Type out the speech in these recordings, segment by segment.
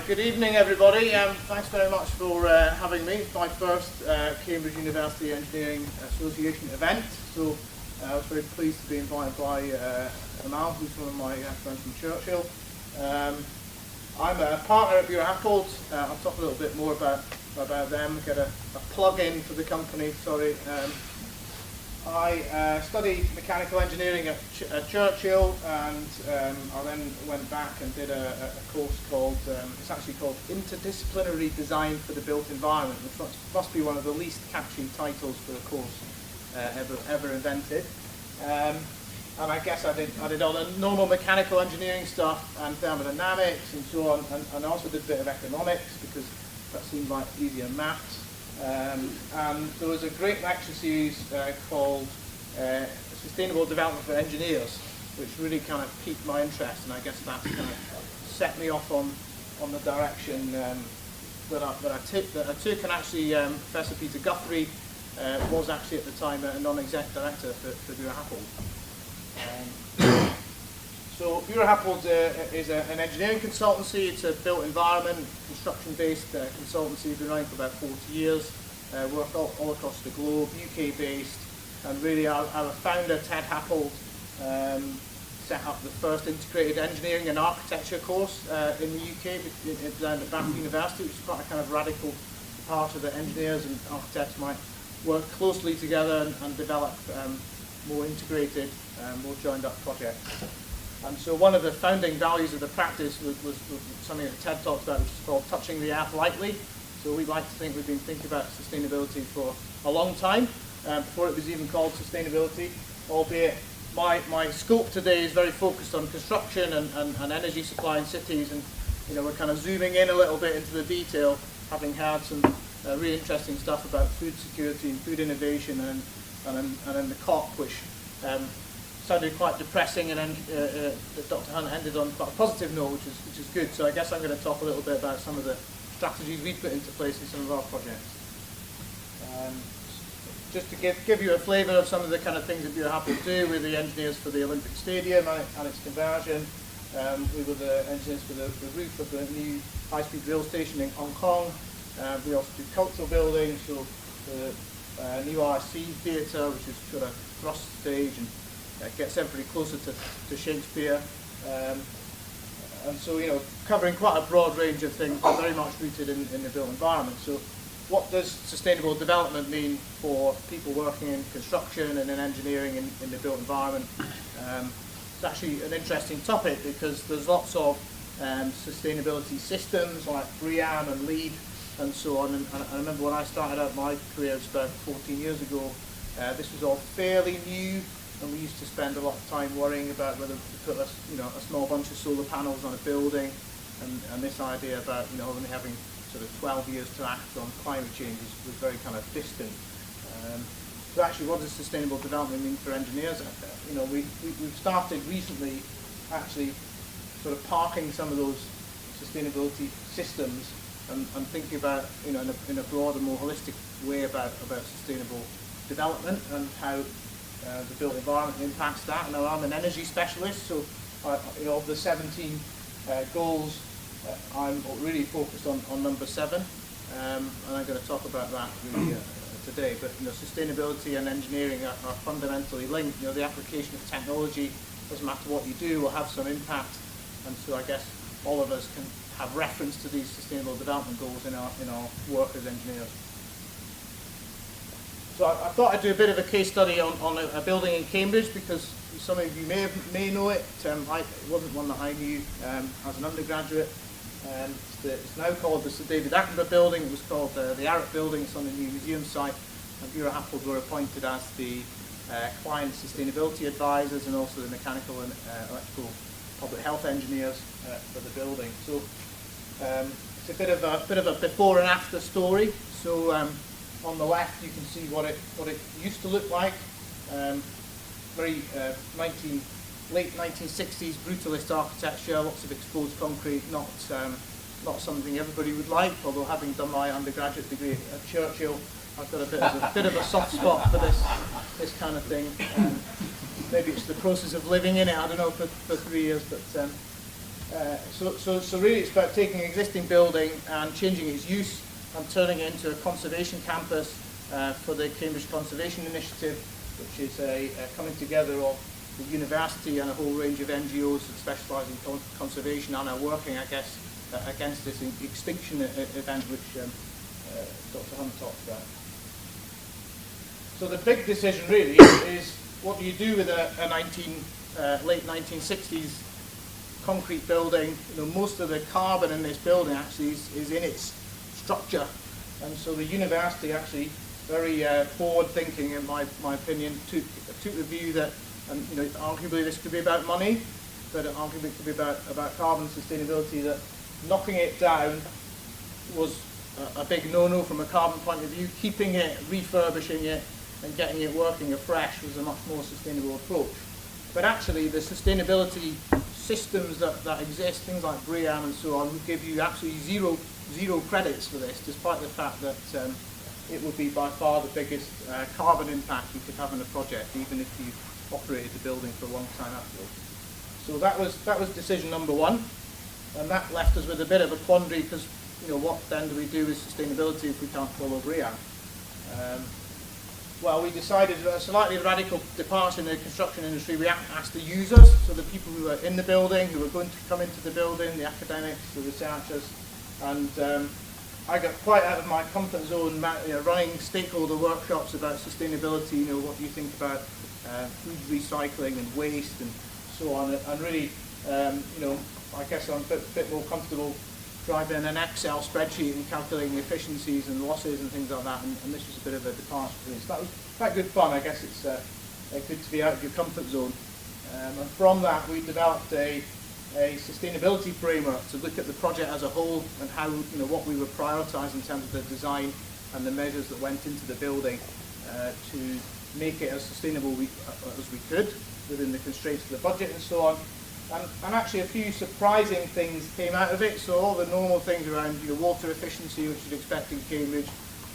Good evening everybody. Thanks very much for having me. It's my first Cambridge University Engineering Association event, so I was very pleased to be invited by Amal, who's one of my friends from Churchill. I'm a partner at Bureau Happold. I'll talk a little bit more about them, get a plug-in for the company, sorry. I studied mechanical engineering at Churchill, and I then went back and did a course called, it's actually called Interdisciplinary Design for the Built Environment, which must be one of the least catchy titles for a course ever invented. And I guess I did all the normal mechanical engineering stuff and thermodynamics and so on, and I also did a bit of economics because that seemed like easier maths. And there was a great lecture series called Sustainable Development for Engineers, which really kind of piqued my interest, and I guess that's kind of set me off on the direction that I took. And actually, Professor Peter Guthrie was actually at the time a non-exec director for Bureau Happold. So Bureau Happold is an engineering consultancy. It's a built environment, construction-based consultancy. Been running for about 40 years. Work all across the globe, UK-based, and really our founder, Ted Happold, set up the first integrated engineering and architecture course in the UK down at Bath University, which is quite a kind of radical part of the engineers and architects might work closely together and develop more integrated, more joined-up projects. And so one of the founding values of the practice was something that Ted talked about, which is called touching the earth lightly. So we'd like to think we've been thinking about sustainability for a long time, before it was even called sustainability, albeit my scope today is very focused on construction and energy supply in cities, and we're kind of zooming in a little bit into the detail, having had some really interesting stuff about food security and food innovation and in the COP, which sounded quite depressing, and then Dr. Hunt ended on quite a positive note, which is good. So I guess I'm going to talk a little bit about some of the strategies we've put into place in some of our projects. Just to give you a flavour of some of the kind of things that Bureau Happold do. We're the engineers for the Olympic Stadium and its conversion. We were the engineers for the roof of the new high-speed rail station in Hong Kong. We also do cultural buildings, so the new RSC theatre, which is got a thrust stage and gets everybody closer to Shakespeare. And so, covering quite a broad range of things, but very much rooted in the built environment. So what does sustainable development mean for people working in construction and in engineering in the built environment? It's actually an interesting topic because there's lots of sustainability systems like BREEAM and LEED and so on. And I remember when I started out my career, it was about 14 years ago, this was all fairly new. And we used to spend a lot of time worrying about whether to put a small bunch of solar panels on a building, and this idea about only having sort of 12 years to act on climate change was very kind of distant. So actually, what does sustainable development mean for engineers? We've started recently actually sort of parking some of those sustainability systems and thinking about in a broader, more holistic way about sustainable development and how the built environment impacts that. Now I'm an energy specialist, so of the 17 goals, I'm really focused on number 7, and I'm going to talk about that really today. But sustainability and engineering are fundamentally linked. The application of technology, doesn't matter what you do, will have some impact, and so I guess all of us can have reference to these sustainable development goals in our work as engineers. So I thought I'd do a bit of a case study on a building in Cambridge, because some of you may know it. It wasn't one that I knew as an undergraduate. It's now called the Sir David Attenborough building. It was called the Arrett building. It's on the new museum site. And Bureau Happold were appointed as the client sustainability advisors and also the mechanical and electrical public health engineers for the building. So it's a bit of a before and after story. So on the left, you can see what it used to look like. Very late 1960s brutalist architecture, lots of exposed concrete, not something everybody would like. Although having done my undergraduate degree at Churchill, I've got a bit of a soft spot for this kind of thing. Maybe it's the process of living in it. I don't know for 3 years, but So really it's about taking an existing building and changing its use and turning it into a conservation campus for the Cambridge Conservation Initiative, which is a coming together of the university and a whole range of NGOs that specialise in conservation and are working, I guess, against this extinction event which Dr. Hunt talked about. So the big decision really is what do you do with a late 1960s concrete building. Most of the carbon in this building actually is in its structure, and so the university actually very forward thinking, in my opinion, took the view that arguably this could be about money, but arguably it could be about carbon sustainability, that knocking it down was a big no-no from a carbon point of view. Keeping it, refurbishing it and getting it working afresh was a much more sustainable approach. But actually the sustainability systems that exist, things like BREEAM and so on, would give you absolutely zero credits for this, despite the fact that it would be by far the biggest carbon impact you could have in a project, even if you operated the building for a long time afterwards. So that was decision number one, and that left us with a bit of a quandary, because what then do we do with sustainability if we can't follow BREEAM? Well, we decided a slightly radical departure in the construction industry. We asked the users, so the people who are in the building, who are going to come into the building, the academics, the researchers, and I got quite out of my comfort zone running stakeholder workshops about sustainability. What do you think about food recycling and waste and so on, and really, I guess I'm a bit more comfortable driving an Excel spreadsheet and calculating efficiencies and losses and things like that, and this was a bit of a departure for me. So that was quite good fun. I guess it's good to be out of your comfort zone. And from that we developed a sustainability framework to look at the project as a whole and how, what we would prioritise in terms of the design and the measures that went into the building to make it as sustainable as we could within the constraints of the budget and so on. And actually a few surprising things came out of it. So all the normal things around water efficiency, which you'd expect in Cambridge,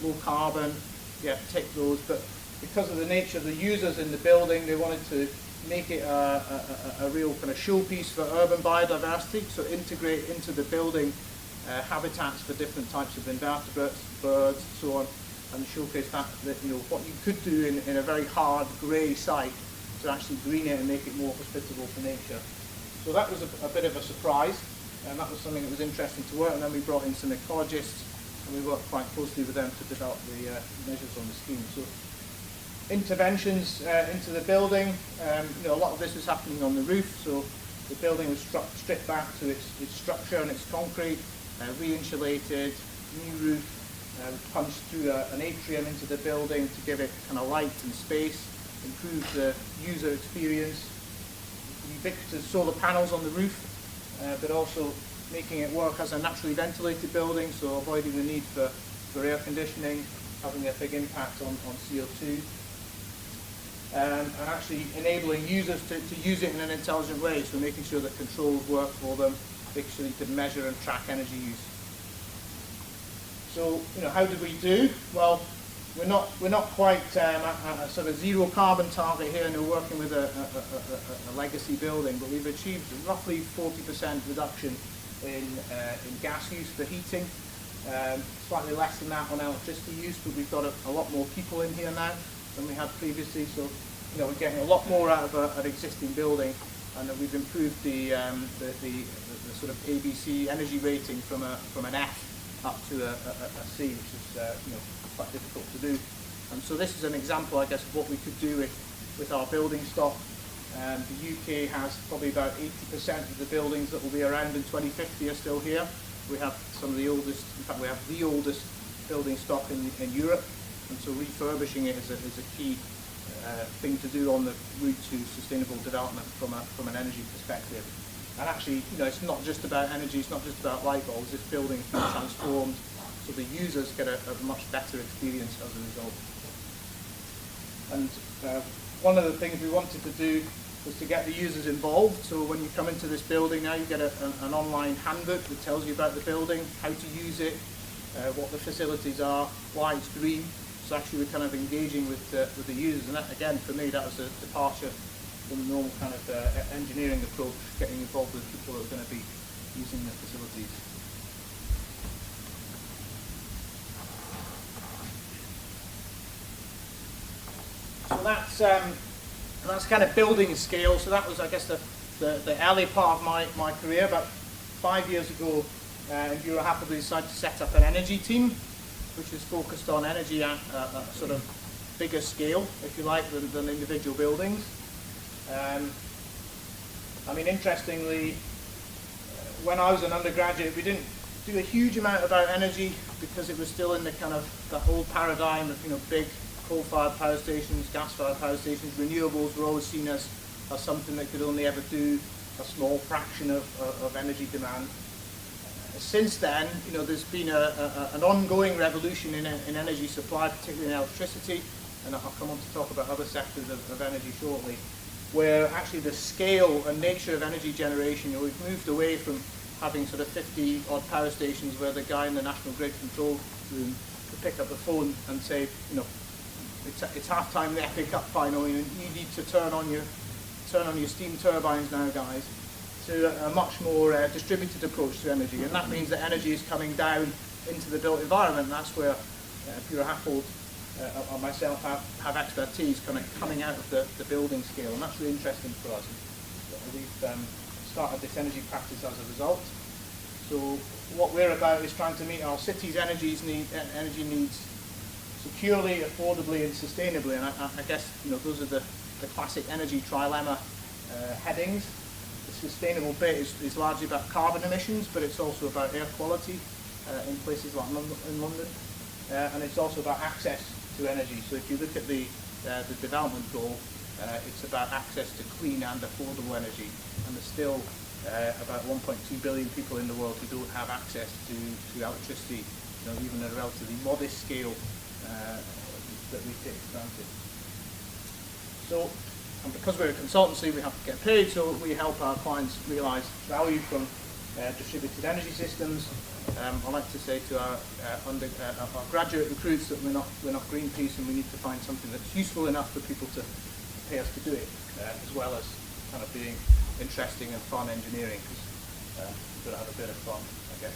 low carbon, tick those. But because of the nature of the users in the building, they wanted to make it a real kind of showpiece for urban biodiversity. So integrate into the building habitats for different types of invertebrates, birds, so on, and showcase that what you could do in a very hard grey site to actually green it and make it more hospitable for nature. So that was a bit of a surprise, and that was something that was interesting to work. And then we brought in some ecologists, and we worked quite closely with them to develop the measures on the scheme. So interventions into the building, a lot of this was happening on the roof. So the building was stripped back to its structure and its concrete, re-insulated, new roof, punched through an atrium into the building to give it kind of light and space, improve the user experience. Ubiquitous solar panels on the roof, but also making it work as a naturally ventilated building, so avoiding the need for air conditioning, having a big impact on CO2, and actually enabling users to use it in an intelligent way, so making sure that controls work for them, making sure you can measure and track energy use. So, how did we do? Well, we're not quite at a sort of zero carbon target here, and we're working with a legacy building, but we've achieved roughly 40% reduction in gas use for heating, slightly less than that on electricity use, but we've got a lot more people in here now than we had previously, so we're getting a lot more out of an existing building, and we've improved the sort of ABC energy rating from an F up to a C, which is quite difficult to do. And so this is an example, I guess, of what we could do with our building stock. The UK has probably about 80% of the buildings that will be around in 2050 are still here. We have some of the oldest, in fact we have the oldest building stock in Europe, and so refurbishing it is a key thing to do on the route to sustainable development from an energy perspective. And actually, it's not just about energy, it's not just about light bulbs. This building has been transformed so the users get a much better experience as a result. And one of the things we wanted to do was to get the users involved. So when you come into this building now, you get an online handbook that tells you about the building, how to use it, what the facilities are, why it's green. So actually we're kind of engaging with the users, and that, again, for me, that was a departure from the normal kind of engineering approach, getting involved with people that are going to be using the facilities. So that's kind of building scale. So that was, I guess, the early part of my career. About 5 years ago, Euro Happily decided to set up an energy team, which is focused on energy at a sort of bigger scale, if you like, than individual buildings. I mean, interestingly, when I was an undergraduate, we didn't do a huge amount about energy because it was still in the kind of that old paradigm of, you know, big coal-fired power stations, gas-fired power stations. Renewables were always seen as something that could only ever do a small fraction of energy demand. Since then, you know, there's been an ongoing revolution in energy supply, particularly in electricity, and I'll come on to talk about other sectors of energy shortly, where actually the scale and nature of energy generation, you know, we've moved away from having sort of 50 odd power stations where the guy in the national grid control room could pick up the phone and say, you know, it's half time the FA Cup final, and you need to turn on your steam turbines now, guys, to a much more distributed approach to energy. And that means that energy is coming down into the built environment. That's where Euro Happily or myself have expertise kind of coming out of the building scale, and that's really interesting for us. We've started this energy practice as a result. So what we're about is trying to meet our city's energy needs securely, affordably, and sustainably. And I guess, you know, those are the classic energy trilemma headings. The sustainable bit is largely about carbon emissions, but it's also about air quality in places like in London, and it's also about access to energy. So if you look at the development goal, it's about access to clean and affordable energy, and there's still about 1.2 billion people in the world who don't have access to electricity, you know, even at a relatively modest scale that we take for granted. So, and because we're a consultancy, we have to get paid, so we help our clients realise value from distributed energy systems. I like to say to our graduate recruits that we're not Greenpeace, and we need to find something that's useful enough for people to pay us to do it, as well as kind of being interesting and fun engineering, because we've got to have a bit of fun, I guess.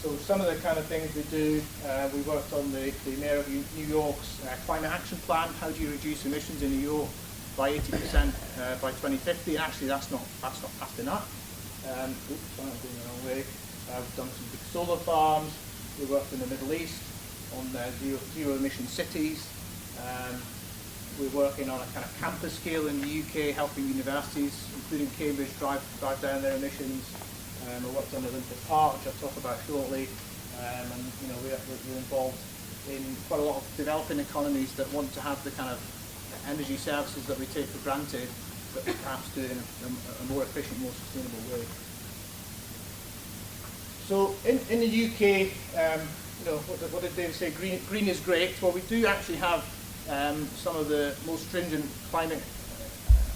So some of the kind of things we do, we worked on the Mayor of New York's climate action plan. How do you reduce emissions in New York by 80% by 2050? And actually, that's not fast enough. Oops, I'm going the wrong way. We've done some big solar farms. We worked in the Middle East on zero emission cities. We're working on a kind of campus scale in the UK, helping universities, including Cambridge, drive down their emissions. I worked on Olympic Park, which I'll talk about shortly, and you know, we're involved in quite a lot of developing economies that want to have the kind of energy services that we take for granted, but perhaps do it in a more efficient, more sustainable way. So in the UK, you know, what did they say? Green is great. Well, we do actually have some of the most stringent climate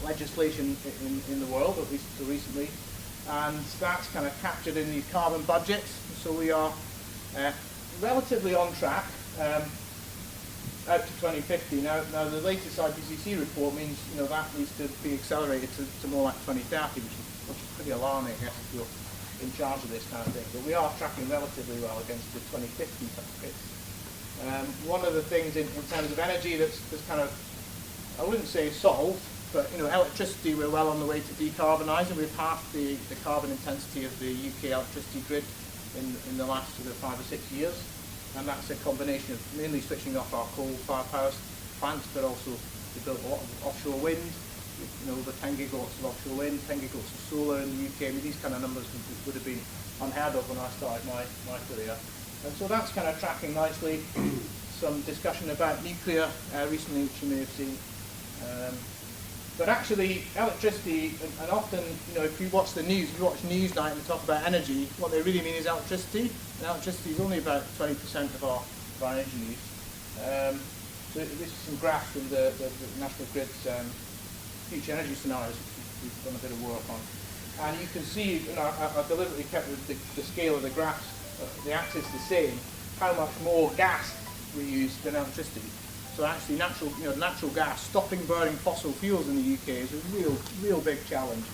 legislation in the world, at least until recently. And that's kind of captured in these carbon budgets. So we are relatively on track out to 2050. Now the latest IPCC report means, you know, that needs to be accelerated to more like 2030, which is pretty alarming, I guess, if you're in charge of this kind of thing. But we are tracking relatively well against the 2050 targets. One of the things in terms of energy that's kind of, I wouldn't say solved, but you know, electricity, we're well on the way to decarbonising. We've halved the carbon intensity of the UK electricity grid in the last sort of 5 or 6 years, and that's a combination of mainly switching off our coal-fired power plants, but also we built a lot of offshore wind. You know, over 10 gigawatts of offshore wind, 10 gigawatts of solar in the UK. I mean, these kind of numbers would have been unheard of when I started my career, and so that's kind of tracking nicely. Some discussion about nuclear recently, which you may have seen. But actually, electricity, and often, you know, if you watch the news, if you watch Newsnight and talk about energy, what they really mean is electricity. And electricity is only about 20% of our energy use. So this is some graphs from the National Grid's future energy scenarios, which we've done a bit of work on. And you can see, you know, I deliberately kept the scale of the graphs, the axis the same, how much more gas we use than electricity. So actually, natural gas, stopping burning fossil fuels in the UK is a real big challenge.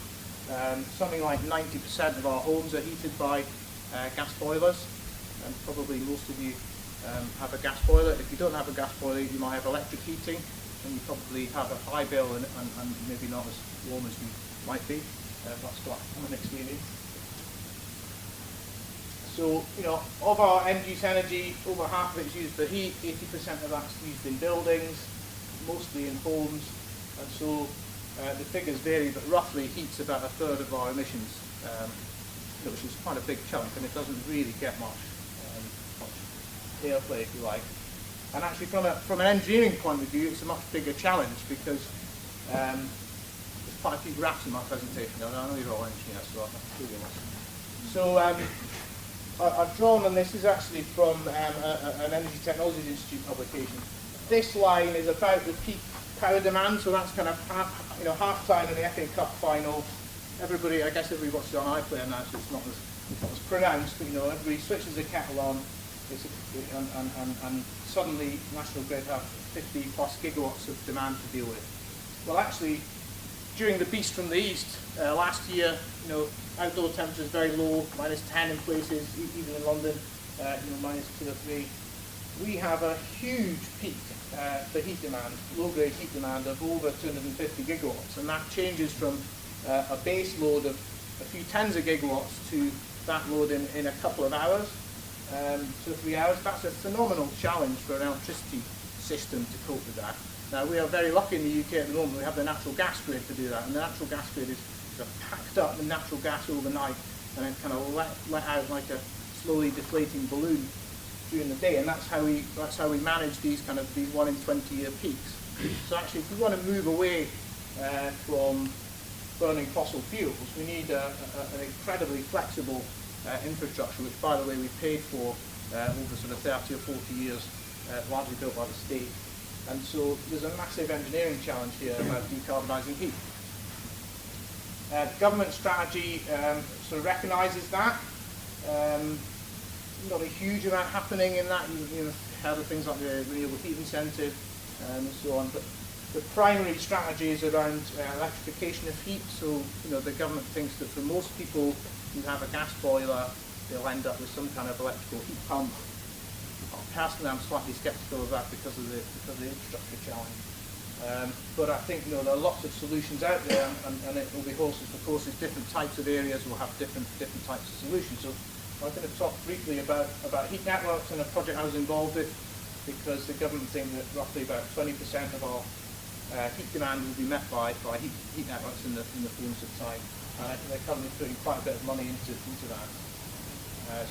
Something like 90% of our homes are heated by gas boilers, and probably most of you have a gas boiler. If you don't have a gas boiler, you might have electric heating, and you probably have a high bill and maybe not as warm as you might be. That's quite a common experience. So, of our end-use energy, over half of it is used for heat, 80% of that's used in buildings, mostly in homes, and so the figures vary, but roughly heat's about a third of our emissions, which is quite a big chunk, and it doesn't really get much airplay, if you like. And actually, from an engineering point of view, it's a much bigger challenge because there's quite a few graphs in my presentation. I know you're all engineers, so I'll show you this. So I've drawn, and this is actually from an Energy Technologies Institute publication. This line is about the peak power demand, so that's kind of half time in the FA Cup final. I guess everybody watches on iPlayer now, so it's not as pronounced, but everybody switches the kettle on, and suddenly National Grid have 50 plus gigawatts of demand to deal with. Well, actually, during the beast from the east last year, outdoor temperatures very low, -10 in places, even in London, -2 or 3. We have a huge peak for heat demand, low-grade heat demand of over 250 gigawatts, and that changes from a base load of a few tens of gigawatts to that load in a couple of hours, 2 or 3 hours. That's a phenomenal challenge for an electricity system to cope with that. Now, we are very lucky in the UK at the moment. We have the natural gas grid to do that, and the natural gas grid is packed up with natural gas overnight and then kind of let out like a slowly deflating balloon during the day, and that's how we manage these 1 in 20-year peaks. So actually, if we want to move away from burning fossil fuels, we need an incredibly flexible infrastructure, which, by the way, we paid for over sort of 30 or 40 years, largely built by the state. And so there's a massive engineering challenge here about decarbonising heat. Government strategy sort of recognises that. Not a huge amount happening in that. You have things like the renewable heat incentive and so on. But the primary strategy is around electrification of heat. So the government thinks that for most people who have a gas boiler, they'll end up with some kind of electrical heat pump. Personally, I'm slightly sceptical of that because of the infrastructure challenge. But I think there are lots of solutions out there, and it will be horses for courses. Different types of areas will have different types of solutions. So I'm going to talk briefly about heat networks and a project I was involved with, because the government think that roughly about 20% of our heat demand will be met by heat networks in the fullness of time. And I think they're currently putting quite a bit of money into that.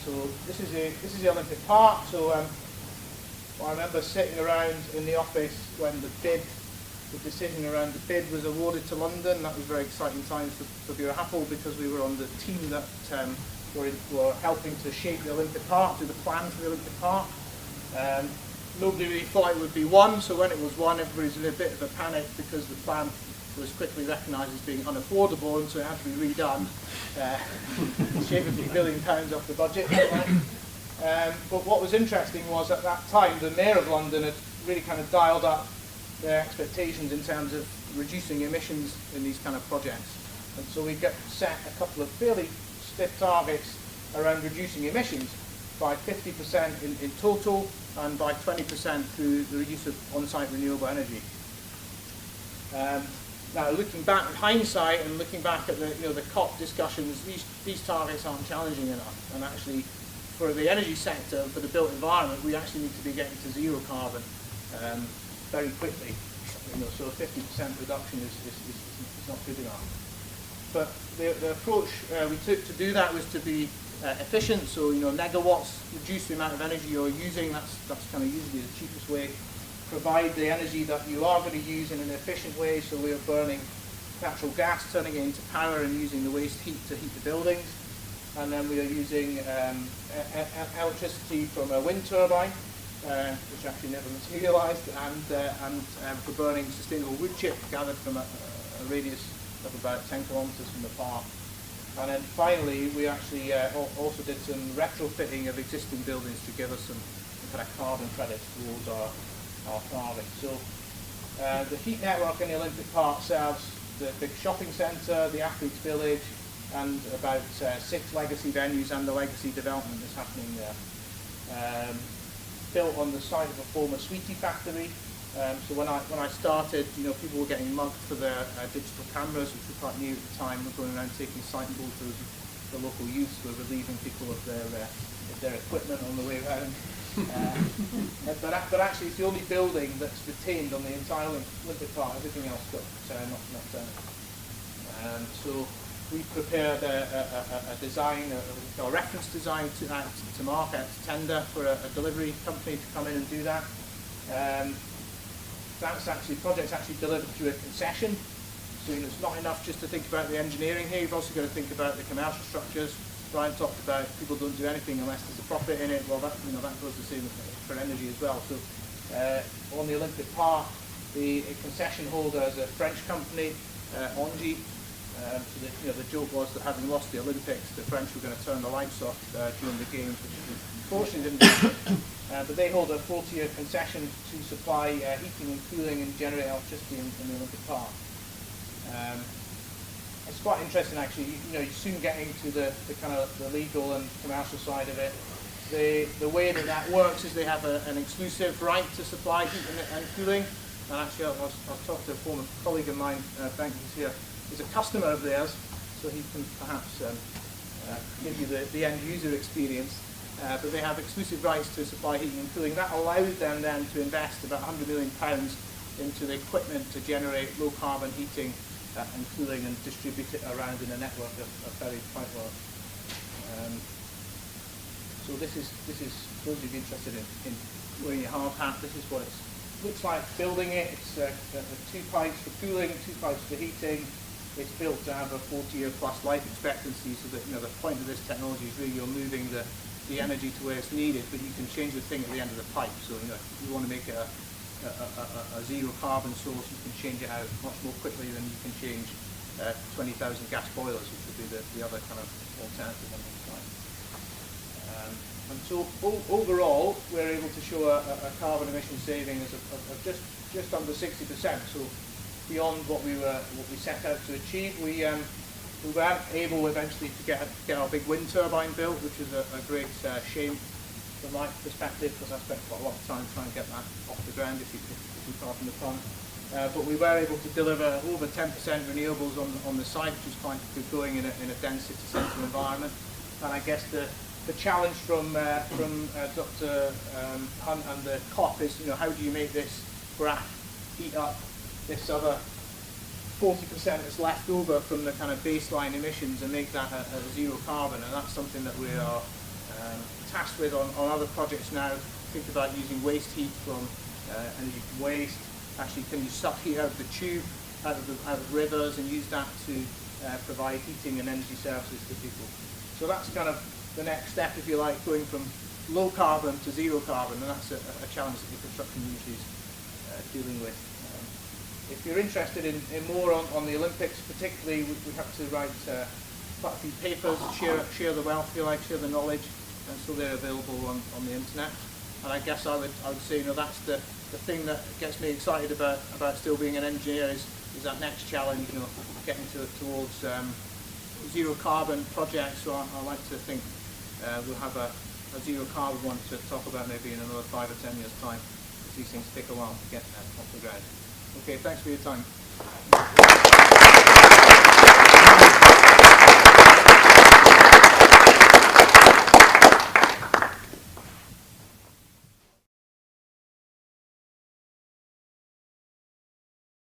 So this is the Olympic Park. So I remember sitting around in the office when the decision around the bid was awarded to London. That was very exciting times for Bureau Happel, because we were on the team that were helping to shape the Olympic Park, do the plan for the Olympic Park. Nobody really thought it would be won, so when it was won, everybody was in a bit of a panic because the plan was quickly recognised as being unaffordable, and so it had to be redone, shave a few £1 billion off the budget. But what was interesting was, at that time, the Mayor of London had really kind of dialed up their expectations in terms of reducing emissions in these kind of projects. And so we set a couple of fairly stiff targets around reducing emissions by 50% in total, and by 20% through the use of on-site renewable energy. Now, looking back in hindsight and looking back at the COP discussions, these targets aren't challenging enough. And actually, for the energy sector, for the built environment, we actually need to be getting to zero carbon very quickly. So a 50% reduction is not good enough. But the approach we took to do that was to be efficient. So megawatts, reduce the amount of energy you're using. That's kind of usually the cheapest way. Provide the energy that you are going to use in an efficient way. So we are burning natural gas, turning it into power, and using the waste heat to heat the buildings. And then we are using electricity from a wind turbine, which actually never materialised, and for burning sustainable wood chip gathered from a radius of about 10 kilometres from the park. And then finally, we actually also did some retrofitting of existing buildings to give us some kind of carbon credits towards our target. So the heat network in the Olympic Park serves the big shopping centre, the Athletes Village, and about 6 legacy venues and the legacy development that's happening there. Built on the site of a former sweetie factory. So when I started, people were getting mugged for their digital cameras, which were quite new at the time. We're going around taking sighting photos of the local youths. We're relieving people of their equipment on the way around. But actually, it's the only building that's retained on the entire Olympic Park. Everything else got knocked down. So we prepared a design, a reference design to market, to tender for a delivery company to come in and do that. Project's actually delivered through a concession. So it's not enough just to think about the engineering here. You've also got to think about the commercial structures. Brian talked about people don't do anything unless there's a profit in it. Well, that goes the same for energy as well. So on the Olympic Park, the concession holder is a French company, Engie. So the joke was that having lost the Olympics, the French were going to turn the lights off during the games, which unfortunately didn't happen. But they hold a 40-year concession to supply heating and cooling and generate electricity in the Olympic Park. It's quite interesting, actually. You soon get into the kind of the legal and commercial side of it. The way that works is they have an exclusive right to supply heat and cooling. And actually, I'll talk to a former colleague of mine, Ben, who's here. He's a customer of theirs, so he can perhaps give you the end user experience. But they have exclusive rights to supply heating and cooling. That allowed them then to invest about £100 million into the equipment to generate low carbon heating and cooling and distribute it around in a network of very tight work. So this is for those of you interested in wearing your hard hat, this is what it looks like building it. It's 2 pipes for cooling, 2 pipes for heating. It's built to have a 40-year plus life expectancy, so that the point of this technology is really you're moving the energy to where it's needed, but you can change the thing at the end of the pipe. So if you want to make a zero carbon source, you can change it out much more quickly than you can change 20,000 gas boilers, which would be the other kind of alternative on the side. And so overall, we're able to show a carbon emission savings of just under 60%. So beyond what we set out to achieve, we were able eventually to get our big wind turbine built, which is a great shame from my perspective, because I spent quite a lot of time trying to get that off the ground, if you pardon the pun. But we were able to deliver over 10% renewables on the site, which is quite good going in a dense city centre environment. And I guess the challenge from Dr. Hunt and the COP is, how do you make this graph heat up this other 40% that's left over from the kind of baseline emissions and make that a zero carbon? And that's something that we are tasked with on other projects now. Think about using waste heat from energy from waste. Actually, can you suck heat out of the tube, out of rivers, and use that to provide heating and energy services to people? So that's kind of the next step, if you like, going from low carbon to zero carbon, and that's a challenge that the construction industry is dealing with. If you're interested in more on the Olympics, particularly, we have to write quite a few papers, share the wealth, if you like, share the knowledge, and so they're available on the internet. And I guess I would say, that's the thing that gets me excited about still being an engineer is that next challenge, getting towards zero carbon projects. So I like to think we'll have a zero carbon one to talk about maybe in another 5 or 10 years' time, because these things take a while to get off the ground. Okay, thanks for your time.